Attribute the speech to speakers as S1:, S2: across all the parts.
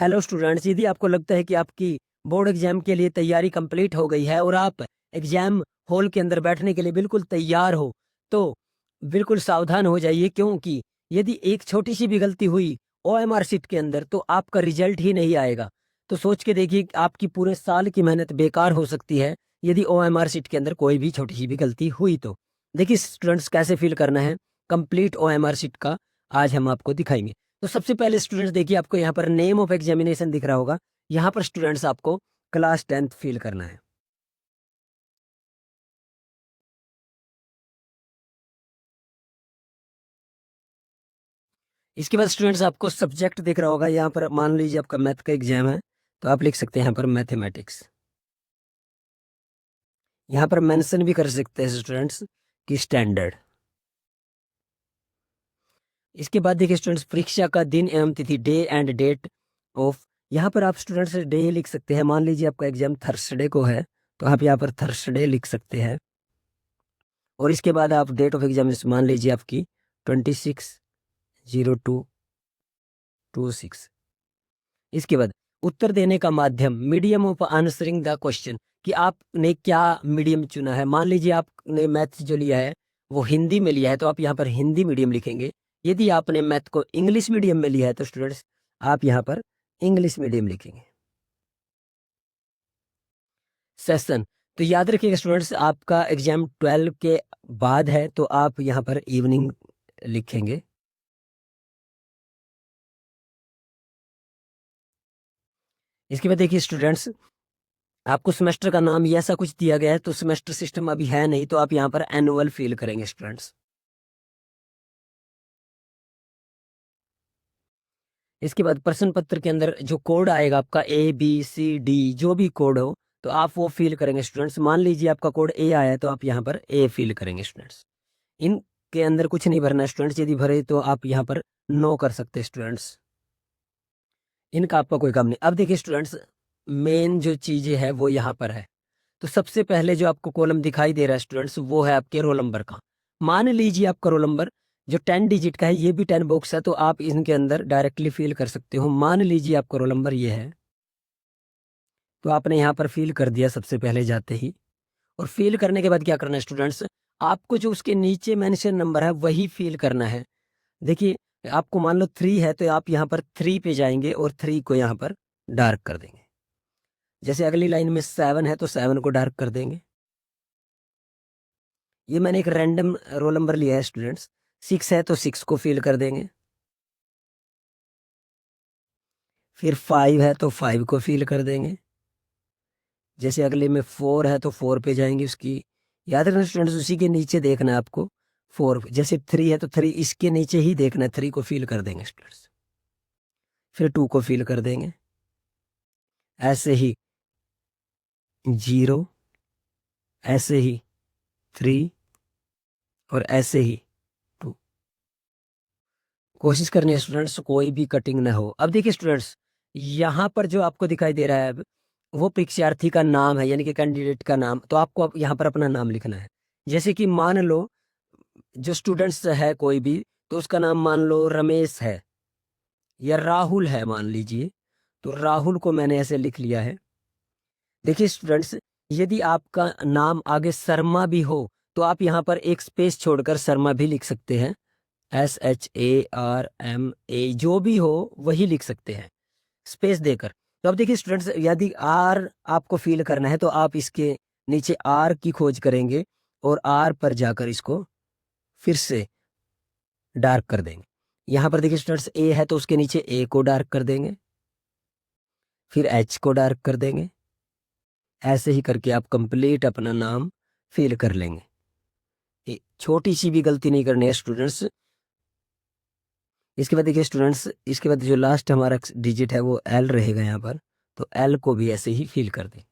S1: Hello students, यदि आपको लगता है कि आपकी बोर्ड एग्जाम के लिए तैयारी कंप्लीट हो गई है और आप एग्जाम हॉल के अंदर बैठने के लिए बिल्कुल तैयार हो, तो बिल्कुल सावधान हो जाइए, क्योंकि यदि एक छोटी सी भी गलती हुई ओएमआर शीट के अंदर तो आपका रिजल्ट ही नहीं आएगा। तो सोच के देखिए कि आपकी पूरे साल की मेहनत बेकार हो सकती है यदि ओएमआर शीट के अंदर कोई भी छोटी सी भी गलती हुई तो। देखिए स्टूडेंट्स, कैसे फील करना है कंप्लीट ओएमआर शीट का आज हम आपको दिखाएंगे। तो सबसे पहले स्टूडेंट्स देखिए, आपको यहाँ पर नेम ऑफ एग्जामिनेशन दिख रहा होगा। यहाँ पर स्टूडेंट्स आपको क्लास 10th फिल करना है। इसके बाद स्टूडेंट्स आपको सब्जेक्ट दिख रहा होगा। यहाँ पर मान लीजिए आपका मैथ का एग्जाम है, तो आप लिख सकते हैं यहाँ पर मैथमेटिक्स। यहाँ पर मेंशन भी कर सकते हैं स्टूडेंट्स की स्टैंडर्ड। इसके बाद देखिए स्टूडेंट्स, परीक्षा का दिन एवं तिथि, डे एंड डेट ऑफ। यहाँ पर आप स्टूडेंट्स डे लिख सकते हैं। मान लीजिए आपका एग्जाम थर्सडे को है, तो आप यहाँ पर थर्सडे लिख सकते हैं। और इसके बाद आप डेट ऑफ एग्जाम मान लीजिए आपकी 26/02/26। इसके बाद उत्तर देने का माध्यम, medium of answering the question, कि आपने क्या मीडियम चुना है। मान लीजिए आपने मैथ्स जो लिया है वो हिंदी में लिया है, तो आप यहाँ पर हिंदी मीडियम लिखेंगे। यदि आपने मैथ को इंग्लिश मीडियम में लिया है तो स्टूडेंट्स आप यहाँ पर इंग्लिश मीडियम लिखेंगे। सेशन, तो याद रखिएगा स्टूडेंट्स, आपका एग्जाम 12 के बाद है, तो आप यहाँ पर इवनिंग लिखेंगे। इसके बाद देखिए स्टूडेंट्स, आपको सेमेस्टर का नाम ये ऐसा कुछ दिया गया है, तो सेमेस्टर सिस्टम अभी है नहीं, तो आप यहाँ पर एनुअल फील करेंगे स्टूडेंट्स। इसके बाद प्रश्न पत्र के अंदर जो कोड आएगा आपका ABCD, जो भी कोड हो, तो आप वो फील करेंगे स्टूडेंट्स। मान लीजिए आपका कोड A आया है, तो आप यहाँ पर A फील करेंगे स्टूडेंट्स। इनके अंदर कुछ नहीं भरना स्टूडेंट्स। यदि भरे तो आप यहाँ पर नो कर सकते हैं स्टूडेंट्स। इनका आपका कोई काम नहीं। अब देखिए स्टूडेंट्स, मेन जो चीजें है वो यहाँ पर है। तो सबसे पहले जो आपको कॉलम दिखाई दे रहा है स्टूडेंट्स, वो है आपके रोल नंबर का। मान लीजिए आपका रोल नंबर जो 10 डिजिट का है, ये भी 10 बॉक्स है, तो आप इनके अंदर डायरेक्टली फिल कर सकते हो। मान लीजिए आपका रोल नंबर ये है, तो आपने यहाँ पर फिल कर दिया सबसे पहले जाते ही। और फिल करने के बाद क्या करना है स्टूडेंट्स, आपको जो उसके नीचे मेंशन नंबर है वही फिल करना है। देखिए, आपको मान लो 3 है, तो आप यहाँ पर 3 पे जाएंगे और 3 को यहाँ पर डार्क कर देंगे। जैसे अगली लाइन में 7 है, तो 7 को डार्क कर देंगे। ये मैंने एक रैंडम रोल नंबर लिया है स्टूडेंट्स। 6 है तो 6 को फिल कर देंगे। फिर 5 है तो 5 को फिल कर देंगे। जैसे अगले में 4 है तो 4 पे जाएंगे उसकी। याद रखना स्टूडेंट्स, उसी के नीचे देखना है आपको 4। जैसे 3 है तो 3 इसके नीचे ही देखना है, 3 को फिल कर देंगे स्टूडेंट्स। फिर 2 को फिल कर देंगे। ऐसे ही 0, ऐसे ही 3 और ऐसे ही 2। कोशिश करनी है स्टूडेंट्स कोई भी कटिंग ना हो। अब देखिए स्टूडेंट्स, यहाँ पर जो आपको दिखाई दे रहा है अब, वो परीक्षार्थी का नाम है, यानी कि कैंडिडेट का नाम। तो आपको अब यहाँ पर अपना नाम लिखना है। जैसे कि मान लो जो स्टूडेंट्स है कोई भी, तो उसका नाम मान लो रमेश है या राहुल है मान लीजिए, तो राहुल को मैंने ऐसे लिख लिया है। देखिए स्टूडेंट्स, यदि आपका नाम आगे शर्मा भी हो, तो आप यहाँ पर एक स्पेस छोड़कर शर्मा भी लिख सकते हैं। SHARMA, जो भी हो वही लिख सकते हैं स्पेस देकर। तो अब देखिए स्टूडेंट्स, यदि आर आपको फील करना है, तो आप इसके नीचे आर की खोज करेंगे और आर पर जाकर इसको फिर से डार्क कर देंगे। यहाँ पर देखिए स्टूडेंट्स, ए है तो उसके नीचे ए को डार्क कर देंगे, फिर एच को डार्क कर देंगे। ऐसे ही करके आप कंप्लीट अपना नाम फिल कर लेंगे। छोटी सी भी गलती नहीं करनी है स्टूडेंट्स। इसके बाद देखिए स्टूडेंट्स, इसके बाद जो लास्ट हमारा डिजिट है वो एल रहेगा यहाँ पर, तो एल को भी ऐसे ही फिल कर दें।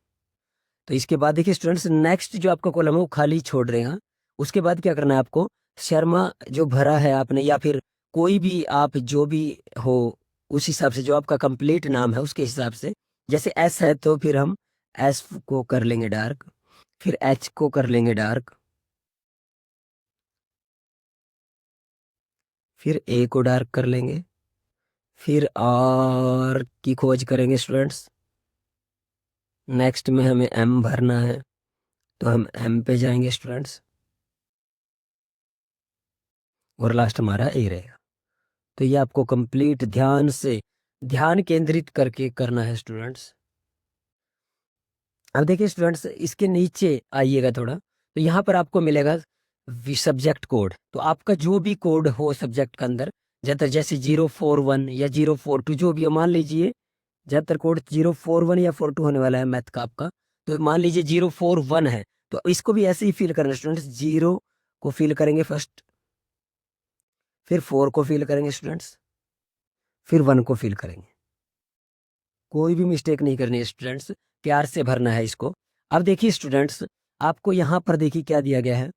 S1: तो इसके बाद देखिए स्टूडेंट्स, नेक्स्ट जो आपका कॉलम है वो खाली छोड़ देगा। उसके बाद क्या करना है आपको, शर्मा जो भरा है आपने, या फिर कोई भी आप जो भी हो उस हिसाब से, जो आपका कंप्लीट नाम है उसके हिसाब से। जैसे एस है तो फिर हम एस को कर लेंगे डार्क, फिर एच को कर लेंगे डार्क, फिर ए को डार्क कर लेंगे, फिर आर की खोज करेंगे स्टूडेंट्स। नेक्स्ट में हमें एम भरना है, तो हम एम पे जाएंगे स्टूडेंट्स, और लास्ट हमारा ए रहेगा। तो ये आपको कंप्लीट ध्यान से, ध्यान केंद्रित करके करना है स्टूडेंट्स। अब देखिए स्टूडेंट्स, इसके नीचे आइएगा थोड़ा, तो यहाँ पर आपको मिलेगा सब्जेक्ट कोड। तो आपका जो भी कोड हो सब्जेक्ट के अंदर, ज्यादातर जैसे 041 या 042 जो भी हो, मान लीजिए ज्यादातर कोड 041 या 42 होने वाला है मैथ का आपका, तो मान लीजिए 041 है, तो इसको भी ऐसे ही फिल करना स्टूडेंट्स। 0 को फिल करेंगे फर्स्ट, फिर 4 को फिल करेंगे स्टूडेंट्स, फिर 1 को फिल करेंगे। कोई भी मिस्टेक नहीं करनी है स्टूडेंट्स, प्यार से भरना है इसको। अब देखिए स्टूडेंट्स, आपको यहाँ पर देखिए क्या दिया गया है,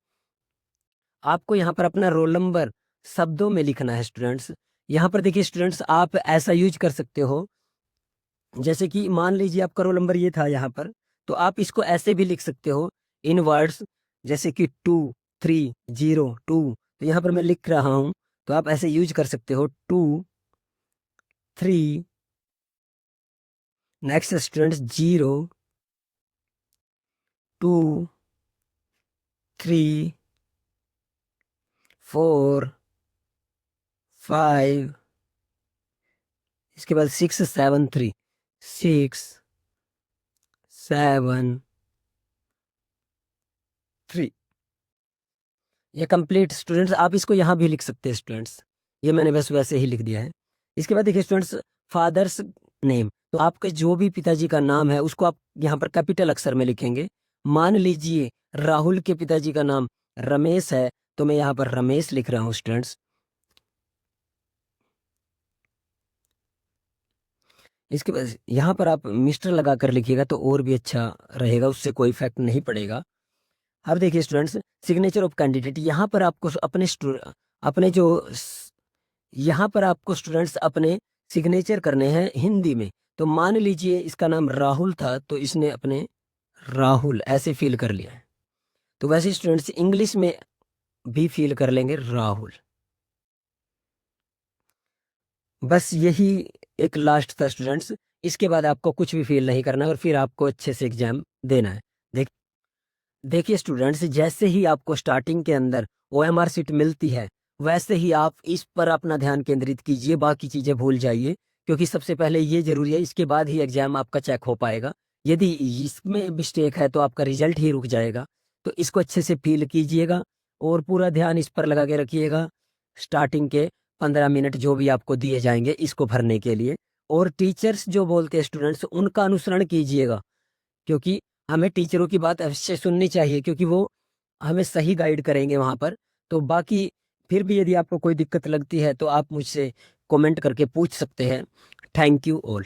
S1: आपको यहाँ पर अपना रोल नंबर शब्दों में लिखना है स्टूडेंट्स। यहाँ पर देखिए स्टूडेंट्स, आप ऐसा यूज कर सकते हो, जैसे कि मान लीजिए आपका रोल नंबर ये था यहाँ पर, तो आप इसको ऐसे भी लिख सकते हो इन वर्ड्स, जैसे कि 2302। तो यहाँ पर मैं लिख रहा हूँ, तो आप ऐसे यूज कर सकते हो 23। नेक्स्ट स्टूडेंट्स 02345, इसके बाद 673, 673। ये कंप्लीट स्टूडेंट्स, आप इसको यहाँ भी लिख सकते हैं स्टूडेंट्स, ये मैंने बस वैसे ही लिख दिया है। इसके बाद देखिए स्टूडेंट्स, फादर्स नेम, तो आपके जो भी पिताजी का नाम है उसको आप यहाँ पर कैपिटल अक्षर में लिखेंगे। मान लीजिए राहुल के पिताजी का नाम रमेश है, तो मैं यहाँ पर रमेश लिख रहा हूँ स्टूडेंट्स। इसके बाद यहाँ पर आप मिस्टर लगा कर लिखिएगा तो और भी अच्छा रहेगा, उससे कोई इफेक्ट नहीं पड़ेगा। अब देखिए स्टूडेंट्स, सिग्नेचर ऑफ कैंडिडेट, यहाँ पर आपको अपने जो यहाँ पर आपको स्टूडेंट्स अपने सिग्नेचर करने हैं हिंदी में। तो मान लीजिए इसका नाम राहुल था, तो इसने अपने राहुल ऐसे फील कर लिया है। तो वैसे स्टूडेंट्स इंग्लिश में भी फील कर लेंगे राहुल। बस यही एक लास्ट था स्टूडेंट्स, इसके बाद आपको कुछ भी फील नहीं करना और फिर आपको अच्छे से एग्जाम देना है। देख देखिए स्टूडेंट्स, जैसे ही आपको स्टार्टिंग के अंदर OMR सीट मिलती है, वैसे ही आप इस पर अपना ध्यान केंद्रित कीजिए, बाकी चीजें भूल जाइए, क्योंकि सबसे पहले ये जरूरी है, इसके बाद ही एग्जाम आपका चेक हो पाएगा। यदि इसमें मिस्टेक है तो आपका रिजल्ट ही रुक जाएगा। तो इसको अच्छे से फील कीजिएगा और पूरा ध्यान इस पर लगा के रखिएगा। स्टार्टिंग के 15 मिनट जो भी आपको दिए जाएंगे इसको भरने के लिए, और टीचर्स जो बोलते हैं स्टूडेंट्स उनका अनुसरण कीजिएगा, क्योंकि हमें टीचरों की बात अवश्य सुननी चाहिए, क्योंकि वो हमें सही गाइड करेंगे वहाँ पर। तो बाकी फिर भी यदि आपको कोई दिक्कत लगती है तो आप मुझसे कमेंट करके पूछ सकते हैं। Thank you all.